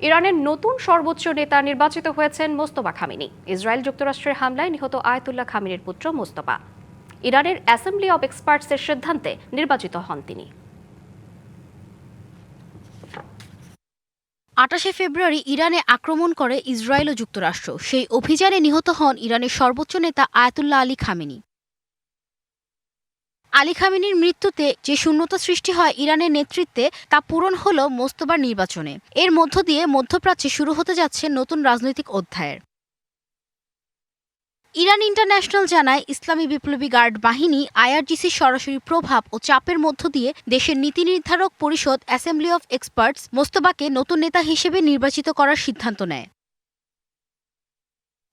ইরানের নতুন সর্বোচ্চ নেতা নির্বাচিত হয়েছেন মোস্তফা খামেনি। ইসরায়েল যুক্তরাষ্ট্রের হামলায় নিহত আয়াতুল্লাহ খামেনির পুত্র মোস্তফা। ইরানের অ্যাসেম্বলি অব এক্সপার্টসের সিদ্ধান্তে নির্বাচিত হন তিনি। ২৮ ফেব্রুয়ারি ইরানে আক্রমণ করে ইসরায়েল ও যুক্তরাষ্ট্র। সেই অভিযানে নিহত হন ইরানের সর্বোচ্চ নেতা আয়াতুল্লাহ আলী খামেনি। আলী খামেনির মৃত্যুতে যে শূন্যতা সৃষ্টি হয় ইরানের নেতৃত্বে, তা পূরণ হল মোস্তফার নির্বাচনে। এর মধ্য দিয়ে মধ্যপ্রাচ্যে শুরু হতে যাচ্ছে নতুন রাজনৈতিক অধ্যায়ের। ইরান ইন্টারন্যাশনাল জানায়, ইসলামী বিপ্লবী গার্ড বাহিনী আইআরজিসির সরাসরি প্রভাব ও চাপের মধ্য দিয়ে দেশের নীতি নির্ধারক পরিষদ অ্যাসেম্বলি অব এক্সপার্টস মোস্তফাকে নতুন নেতা হিসেবে নির্বাচিত করার সিদ্ধান্ত নেয়।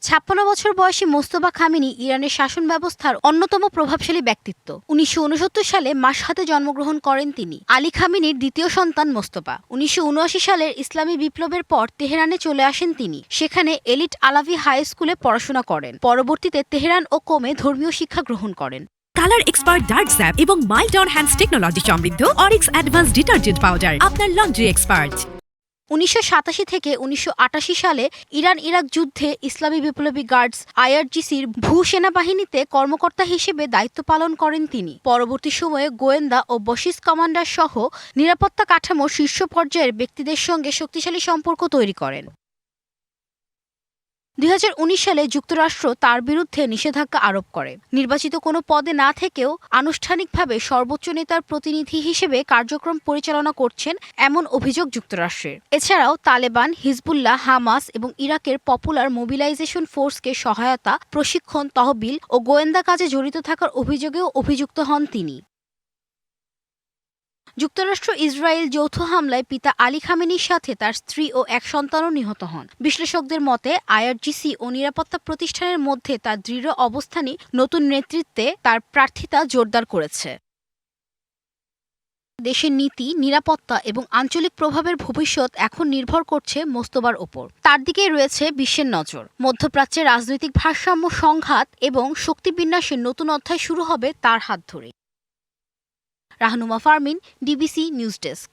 ৫৬ বছর বয়সী মোস্তফা খামেনি ইরানের শাসন ব্যবস্থার অন্যতম প্রভাবশালী ব্যক্তিত্ব। ১৯৬৯ সালে মাশহাদে জন্মগ্রহণ করেন তিনি। আলী খামেনির দ্বিতীয় সন্তান মোস্তফা। ১৯৭৯ সালের ইসলামী বিপ্লবের পর তেহরানে চলে আসেন তিনি। সেখানে এলিট আলাভি হাই স্কুলে পড়াশোনা করেন। পরবর্তীতে তেহরান ও কোমে ধর্মীয় শিক্ষা গ্রহণ করেন। কালার এক্সপার্ট ডার্ক স্যাপ এবং মাইল্ড অন হ্যান্ডস টেকনোলজি সমৃদ্ধ অরিক্স অ্যাডভান্স ডিটারজেন্ট পাউডার আপনার লন্ড্রি এক্সপার্ট। ১৯৮৭ থেকে ১৯৮৮ সালে ইরান ইরাক যুদ্ধে ইসলামী বিপ্লবী গার্ডস আইআরজিসির ভূ সেনাবাহিনীতে কর্মকর্তা হিসেবে দায়িত্ব পালন করেন তিনি। পরবর্তী সময়ে গোয়েন্দা ও বশিস কমান্ডার সহ নিরাপত্তা কাঠামোর শীর্ষ পর্যায়ের ব্যক্তিদের সঙ্গে শক্তিশালী সম্পর্ক তৈরি করেন। ২০১৯ সালে যুক্তরাষ্ট্র তার বিরুদ্ধে নিষেধাজ্ঞা আরোপ করে। নির্বাচিত কোনো পদে না থেকেও আনুষ্ঠানিকভাবে সর্বোচ্চ নেতার প্রতিনিধি হিসেবে কার্যক্রম পরিচালনা করছেন এমন অভিযোগ যুক্তরাষ্ট্রের। এছাড়াও তালেবান, হিজবুল্লাহ, হামাস এবং ইরাকের পপুলার মোবিলাইজেশন ফোর্সকে সহায়তা, প্রশিক্ষণ, তহবিল ও গোয়েন্দা কাজে জড়িত থাকার অভিযোগেও অভিযুক্ত হন তিনি। যুক্তরাষ্ট্র ইসরায়েল যৌথ হামলায় পিতা আলী খামেনির সাথে তার স্ত্রী ও এক সন্তানও নিহত হন। বিশ্লেষকদের মতে, আইআরজিসি ও নিরাপত্তা প্রতিষ্ঠানের মধ্যে তার দৃঢ় অবস্থানই নতুন নেতৃত্বে তার প্রার্থিতা জোরদার করেছে। দেশের নীতি, নিরাপত্তা এবং আঞ্চলিক প্রভাবের ভবিষ্যৎ এখন নির্ভর করছে মোস্তফার ওপর। তার দিকেই রয়েছে বিশ্বের নজর। মধ্যপ্রাচ্যের রাজনৈতিক ভারসাম্য, সংঘাত এবং শক্তিবিন্যাসের নতুন অধ্যায় শুরু হবে তার হাত ধরে। Rahnuma Fermin, DBC news desk.